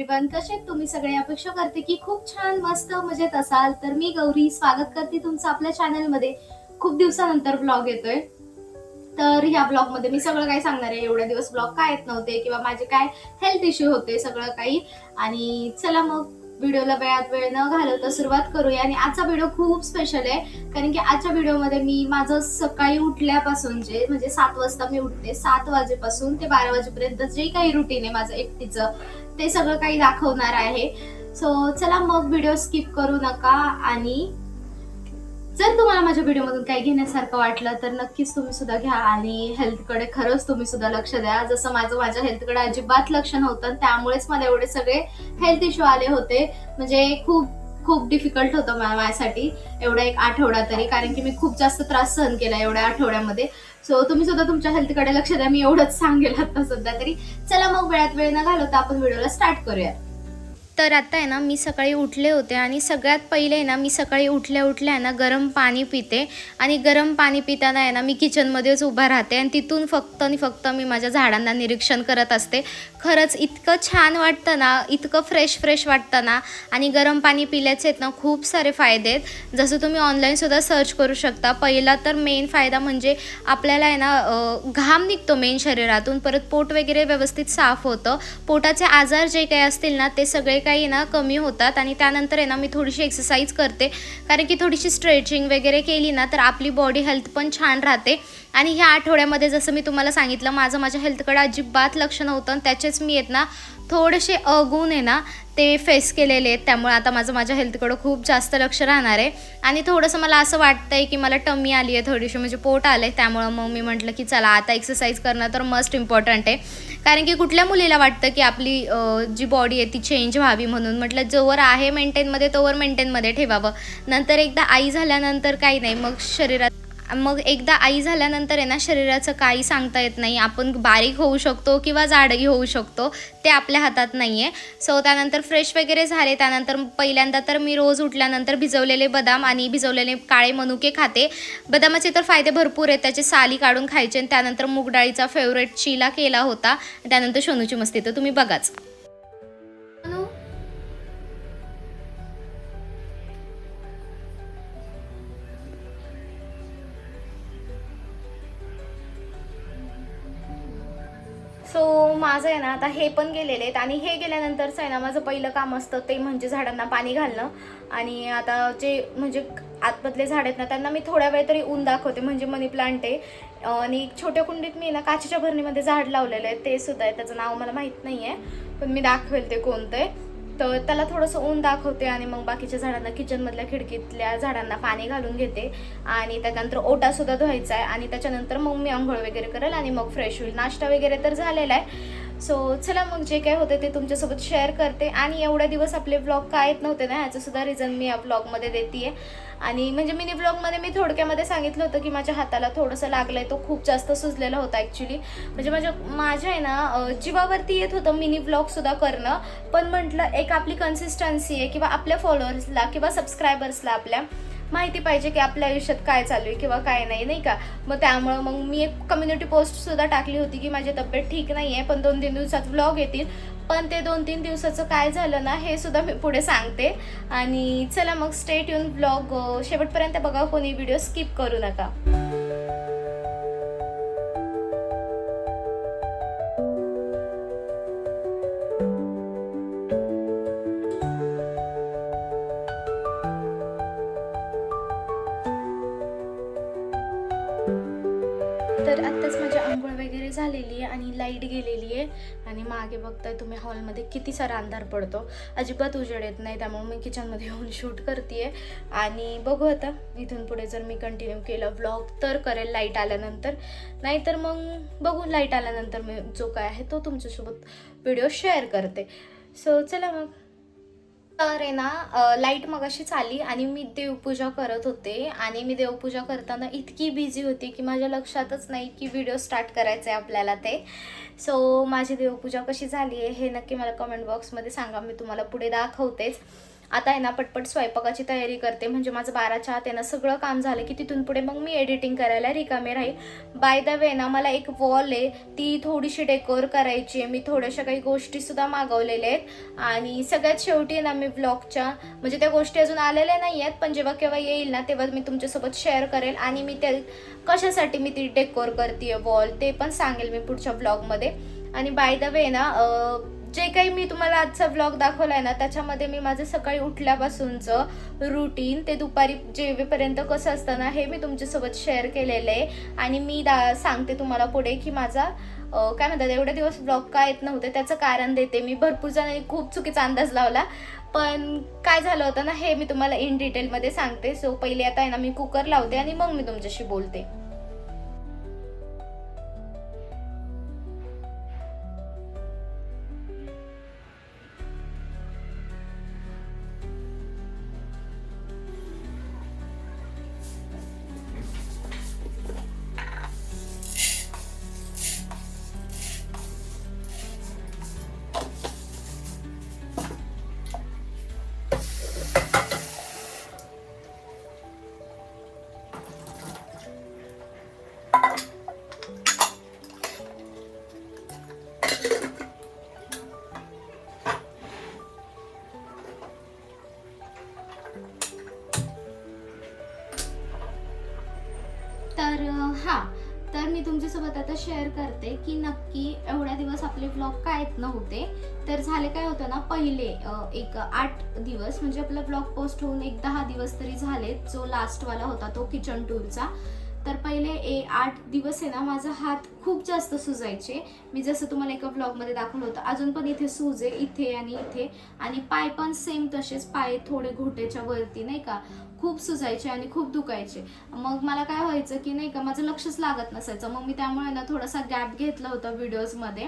Everyone, कसे आहेत तुम्ही सगळे? अपेक्षा करते की खूप छान मस्त मजेत असाल. तर मी गौरी स्वागत करते तुमचं आपल्या चॅनलमध्ये. खूप दिवसानंतर ब्लॉग येतोय. तर ह्या ब्लॉग मध्ये मी सगळं काही सांगणार आहे. एवढ्या दिवस ब्लॉग काय येत नव्हते किंवा माझे काय हेल्थ इश्यू होते सगळं काही. आणि चला मग व्हिडिओला वेळात वेळ न घालवता सुरुवात करूया. आणि आजचा व्हिडिओ खूप स्पेशल आहे, कारण की आजच्या व्हिडिओमध्ये मी माझं सकाळी उठल्यापासून जे म्हणजे 7 वाजता मी उठते, 7 वाजेपासून ते 12 वाजेपर्यंत जे काही रुटीन आहे माझं एकटीचं, ते सगळं काही दाखवणार आहे. सो चला मग व्हिडिओ स्किप करू नका. आणि जर तुम्हाला माझ्या व्हिडिओमधून काही घेण्यासारखं वाटलं तर नक्कीच तुम्ही सुद्धा घ्या. आणि हेल्थकडे खरंच तुम्ही सुद्धा लक्ष द्या. जसं माझ्या हेल्थकडे अजिबात लक्ष नव्हतं, त्यामुळेच मला एवढे सगळे हेल्थ इश्यू आले होते. म्हणजे खूप खूप डिफिकल्ट होतं माझ्यासाठी एवढा एक आठवडा तरी, कारण की मी खूप जास्त त्रास सहन केला एवढ्या आठवड्यामध्ये. सो तुम्ही सुद्धा तुमच्या हेल्थकडे लक्ष द्या. मी एवढंच सांगेल आता सध्या तरी. चला मग वेळात वेळ न घालवता आपण व्हिडिओला स्टार्ट करूया. तर आता आहे ना, मी सकाळी उठले होते आणि सगळ्यात पहिले आहे ना, मी सकाळी उठल्या उठल्या आहे ना गरम पाणी पिते. आणि गरम पाणी पिताना आहे ना, मी किचनमध्येच उभा राहते आणि तिथून फक्त आणि फक्त मी माझ्या झाडांना निरीक्षण करत असते. खरंच इतकं छान वाटतं ना, इतकं फ्रेश फ्रेश वाटतं ना. आणि गरम पाणी पिल्याचे आहेत ना खूप सारे फायदे आहेत, जसं तुम्ही ऑनलाईनसुद्धा सर्च करू शकता. पहिला तर मेन फायदा म्हणजे आपल्याला आहे ना घाम निघतो मेन शरीरातून, परत पोट वगैरे व्यवस्थित साफ होतं. पोटाचे आजार जे काही असतील ना ते सगळे काही ना कमी होतात. आणि त्यानंतर आहे ना मी थोडीशी एक्सरसाइज करते, कारण की थोडीशी स्ट्रेचिंग वगैरे केली ना तर आपली बॉडी हेल्थ पण छान राहते. आणि ह्या आठवड्यामध्ये जसं मी तुम्हाला सांगितलं, माझ्या हेल्थकडे अजिबात लक्ष नव्हतं आणि त्याचेच मी आहेत ना थोडेसे अवगुण आहे ना ते फेस केलेले आहेत. त्यामुळे आता माझ्या हेल्थकडं खूप जास्त लक्ष राहणार आहे. आणि थोडंसं मला असं वाटतं आहे की मला टमी आली आहे थोडीशी, म्हणजे पोट आलं आहे. त्यामुळं मग मी म्हटलं की चला आता एक्सरसाइज करणं तर मस्ट इम्पॉर्टंट आहे. कारण की कुठल्या मुलीला वाटतं की आपली जी बॉडी आहे ती चेंज व्हावी, म्हणून म्हटलं जोवर आहे मेंटेनमध्ये तोवर मेंटेनमध्ये ठेवावं. नंतर एकदा आई झाल्यानंतर काही नाही, मग एकदा आई झाल्यानंतर आहे ना शरीराचं काही सांगता येत नाही. आपण बारीक होऊ शकतो किंवा जाडही होऊ शकतो, ते आपल्या हातात नाही आहे. सो त्यानंतर फ्रेश वगैरे झाले. त्यानंतर पहिल्यांदा तर मी रोज उठल्यानंतर भिजवलेले बदाम आणि भिजवलेले काळे मनुके खाते. बदामाचे तर फायदे भरपूर आहेत, त्याचे साली काढून खायचे. आणि त्यानंतर मूग डाळीचा फेवरेट चिला केला होता. त्यानंतर सोनूची मस्ती तर तुम्ही बघाच. सो माझं आहे ना आता हे पण गेलेले आहेत. आणि हे गेल्यानंतरचं आहे ना माझं पहिलं काम असतं ते म्हणजे झाडांना पाणी घालणं. आणि आता जे म्हणजे आतमधले झाड आहेत ना त्यांना मी थोड्या वेळ तरी ऊन दाखवते. म्हणजे मनी प्लांट आहे आणि छोट्या कुंडीत मी ना काचेच्या भरणीमध्ये झाड लावलेलं आहे, ते सुद्धा आहे. त्याचं नाव मला माहीत नाही आहे, पण मी दाखवेल ते कोणतं आहे. तर त्याला थोडंसं ऊन दाखवते आणि मग बाकीच्या झाडांना किचनमधल्या खिडकीतल्या झाडांना पाणी घालून घेते. आणि त्यानंतर ओटासुद्धा धुवायचा आहे. आणि त्याच्यानंतर मग मी आंघोळ वगैरे करेल आणि मग फ्रेश होईल. नाश्ता वगैरे तर झालेला आहे. सो चला मग जे काय होते ते तुमच्यासोबत शेअर करते. आणि एवढ्या दिवस आपले व्लॉग काय येत नव्हते ना, ह्याचंसुद्धा रिझन मी या व्लॉगमध्ये देते आहे. आणि म्हणजे मिनी व्लॉगमध्ये मी थोडक्यामध्ये सांगितलं होतं की माझ्या हाताला थोडंसं लागलं आहे, तो खूप जास्त सुजलेला होता ॲक्च्युली. म्हणजे माझ्या आहे ना जीवावरती येत होतं मिनी व्लॉगसुद्धा करणं. पण म्हटलं एक आपली कन्सिस्टन्सी आहे, किंवा आपल्या फॉलोअर्सला किंवा सबस्क्रायबर्सला आपल्या माहिती पाहिजे की आपल्या आयुष्यात काय चालू आहे किंवा काय नाही, नाही का. मग त्यामुळं मग मी एक कम्युनिटी पोस्टसुद्धा टाकली होती की माझी तब्येत ठीक नाही आहे, पण 2-3 दिवसात व्लॉग येतील. पण ते 2-3 दिवसाचं काय झालं ना हे सुद्धा मी पुढे सांगते. आणि चला मग स्टे ट्यून, व्लॉग शेवटपर्यंत बघा, कोणी व्हिडिओ स्किप करू नका. तर आत्ताच माझी आंघोळ वगैरे झालेली आहे आणि लाईट गेलेली आहे. आणि मागे बघताय तुम्ही हॉलमध्ये किती सारा अंधार पडतो, अजिबात उजेड येत नाही. त्यामुळे मी किचनमध्ये येऊन शूट करते आहे. आणि बघू आता इथून पुढे जर मी कंटिन्यू केलं व्लॉग तर करेल लाईट आल्यानंतर, नाहीतर मग बघू लाईट आल्यानंतर मी जो काय आहे तो तुमच्यासोबत व्हिडिओ शेअर करते. सो चला मग. तर आहे ना लाईट मगाशीच आली आणि मी देवपूजा करत होते. आणि मी देवपूजा करताना इतकी बिझी होती की माझ्या लक्षातच नाही की व्हिडिओ स्टार्ट करायचा आहे आपल्याला ते. सो माझी देवपूजा कशी झाली आहे हे नक्की मला कमेंट बॉक्समध्ये सांगा, मी तुम्हाला पुढे दाखवतेच. आता आहे ना पटपट स्वयंपाकाची तयारी करते, म्हणजे माझं 12च्या आत आहे ना सगळं काम झालं की तिथून पुढे मग मी एडिटिंग करायला रिकामे राहील. बाय द वे ना मला एक वॉल आहे ती थोडीशी डेकोर करायची आहे. मी थोड्याशा काही गोष्टीसुद्धा मागवलेल्या आहेत आणि सगळ्यात शेवटी ना मी व्लॉगच्या म्हणजे त्या गोष्टी अजून आलेल्या नाही आहेत, पण जेव्हा केव्हा येईल ना तेव्हा मी तुमच्यासोबत शेअर करेल आणि मी ते कशासाठी मी ती डेकोर करते वॉल ते पण सांगेल मी पुढच्या व्लॉगमध्ये. आणि बाय द वे ना जे काही मी तुम्हाला आजचा व्लॉग दाखवला आहे ना त्याच्यामध्ये मी माझं सकाळी उठल्यापासूनचं रुटीन ते दुपारी जेवेपर्यंत कसं असतं ना हे मी तुमच्यासोबत शेअर केलेलं आहे. आणि मी सांगते तुम्हाला पुढे की माझा काय म्हणतात एवढे दिवस व्लॉग का येत नव्हते त्याचं कारण देते मी. भरपूर जणांनी खूप चुकीचा अंदाज लावला, पण काय झालं होतं ना हे मी तुम्हाला इन डिटेलमध्ये सांगते. सो पहिले आता आहे ना मी कुकर लावते आणि मग मी तुमच्याशी बोलते. तर मी तुमच्यासोबत आता शेअर करते की नक्की एवढ्या दिवस आपले व्लॉग का येत नव्हते. तर झाले काय होतं ना पहिले एक 8 दिवस म्हणजे आपला व्लॉग पोस्ट होऊन एक 10 दिवस तरी झाले. जो लास्टवाला होता तो किचन टूरचा. तर पहिले 8 दिवस आहे ना माझा हात खूप जास्त सुजायचे. मी जसं तुम्हाला एका व्लॉगमध्ये दाखवलं होतं अजून पण इथे सूज आहे इथे आणि इथे, आणि पाय पण सेम तसेच, पाय थोडे घोट्याच्या वरती नाही का खूप सुजायचे आणि खूप दुखायचे. मग मला काय व्हायचं की नाही का माझं लक्षच लागत नसायचं. मग मी त्यामुळे ना थोडासा गॅप घेतला होता व्हिडिओजमध्ये.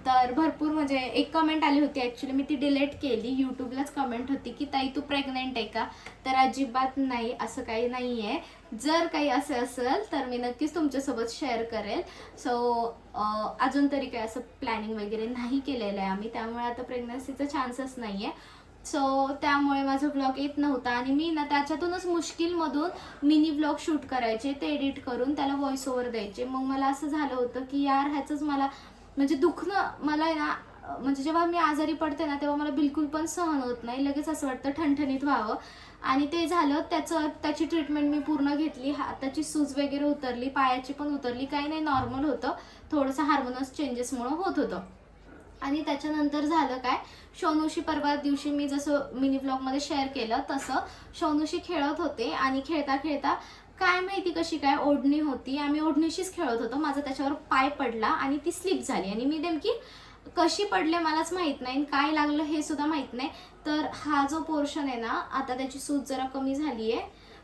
तर भरपूर म्हणजे एक कमेंट आली होती, ॲक्च्युली मी ती डिलीट केली. यूट्यूबलाच कमेंट होती की ताई तू प्रेग्नेंट आहे का? तर अजिबात नाही, असं काही नाही आहे. जर काही असं असेल तर मी नक्कीच तुमच्यासोबत शेअर करेल. सो अजून तरी काही असं प्लॅनिंग वगैरे नाही केलेलं आहे आम्ही, त्यामुळे आता प्रेग्नन्सीचा चान्सच नाही आहे. सो त्यामुळे माझा व्लॉग येत नव्हता आणि मी ना त्याच्यातूनच मुश्किलमधून मिनी व्लॉग शूट करायचे, ते एडिट करून त्याला व्हॉइस ओव्हर द्यायचे. मग मला असं झालं होतं की यार ह्याचंच मला म्हणजे दुखणं मला ना म्हणजे जेव्हा मी आजारी पडते ना तेव्हा मला बिलकुल पण सहन होत नाही. लगेच असं वाटतं ठणठणीत व्हावं. आणि ते झालं, त्याची ट्रीटमेंट मी पूर्ण घेतली. हाताची सूज वगैरे उतरली, पायाची पण उतरली, काही नाही नॉर्मल होतं. थोडंसं हार्मोनस चेंजेसमुळं होत होतं. आणि त्याच्यानंतर झालं काय, शोनूशी परवा दिवशी मी जसं मिनी व्लॉगमध्ये शेअर केलं तसं शोनूशी खेळत होते आणि खेळता खेळता काय माहिती कशी काय ओढणी होती, आम्ही ओढणीशीच खेळत होतो. माझा त्याच्यावर पाय पडला आणि ती स्लिप झाली आणि मी नेमकी कशी पडले मलाच माहीत नाही, काय लागलं हे सुद्धा माहीत नाही. तर हा जो पोर्शन आहे ना आता त्याची सूज जरा कमी झाली आहे,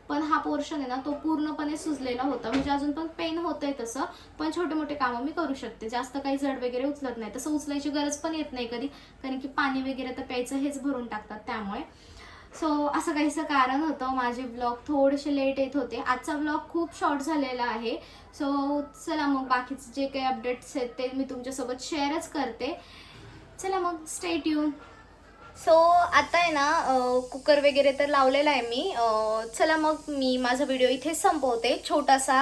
पण हा पोर्शन आहे ना तो पूर्णपणे सुजलेला होता. म्हणजे अजून पण पेन होतंय तसं, पण छोटे मोठे कामं मी करू शकते. जास्त काही जड वगैरे उचलत नाही, तसं उचलायची गरज पण येत नाही कधी, कारण की पाणी वगैरे तर प्यायचं हेच भरून टाकतात त्यामुळे. सो असं काहीसं कारण होतं. माझे ब्लॉग थोडेसे लेट येत होते. आजचा ब्लॉग खूप शॉर्ट झालेला आहे. सो चला मग बाकीचे जे काही अपडेट्स आहेत ते मी तुमच्यासोबत शेअरच करते. चला मग स्टे ट्यून. सो आता आहे ना कुकर वगैरे तर लावलेला आहे मी. चला मग मी माझा व्हिडिओ इथे संपवते. छोटासा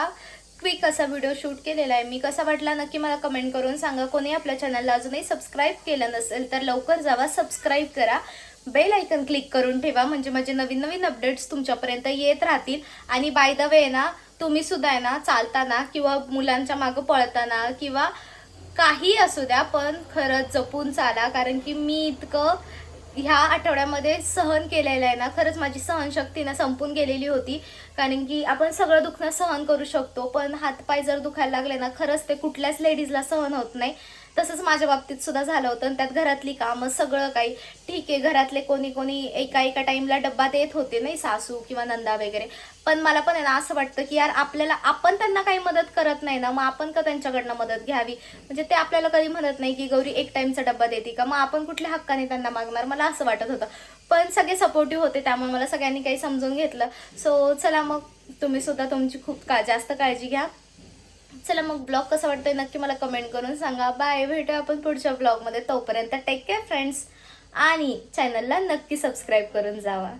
क्विक असा व्हिडिओ शूट केलेला आहे मी. कसा वाटला नक्की मला कमेंट करून सांगा. कोणी आपल्या चॅनलला अजूनही सबस्क्राईब केलं नसेल तर लवकर जावा, सबस्क्राईब करा, बेल आयकन क्लिक करून ठेवा, म्हणजे माझे नवीन नवीन अपडेट्स तुमच्यापर्यंत येत राहतील. आणि बाय द वे ना तुम्ही सुद्धा आहे ना चालताना किंवा मुलांच्या मागं पळताना किंवा काही असू द्या पण खरंच जपून चाला, कारण की मी इतकं ह्या आठवड्यामध्ये सहन केलेलं आहे ना, खरंच माझी सहनशक्ती ना संपून गेलेली होती. कारण की आपण सगळं दुखणं सहन करू शकतो, पण हातपाय जर दुखायला लागले ना खरंच ते कुठल्याच लेडीजला सहन होत नाही. तसंच माझ्या बाबतीत सुद्धा झालं होतं. आणि त्यात घरातली कामं सगळं काही ठीक आहे, घरातले कोणी एका टाईमला डब्बा देत होते नाही, सासू किंवा नंदा वगैरे, पण मला पण आहे ना असं वाटतं की यार आपण त्यांना काही मदत करत नाही ना, मग आपण का त्यांच्याकडनं मदत घ्यावी. म्हणजे ते आपल्याला कधी म्हणत नाही की गौरी एक टाईमचा डब्बा देते का, मग आपण कुठल्या हक्काने त्यांना मागणार, मला असं वाटत होतं. पण सगळे सपोर्टिव्ह होते त्यामुळे मला सगळ्यांनी काही समजून घेतलं. सो चला मग तुम्ही सुद्धा तुमची खूप जास्त काळजी घ्या. चला मग ब्लॉग कसा वाटतोय नक्की मला कमेंट करून सांगा. बाय, भेटूया आपण पुढच्या ब्लॉगमध्ये. तोपर्यंत टेक केअर फ्रेंड्स, आणि चॅनलला नक्की सबस्क्राईब करून जावा.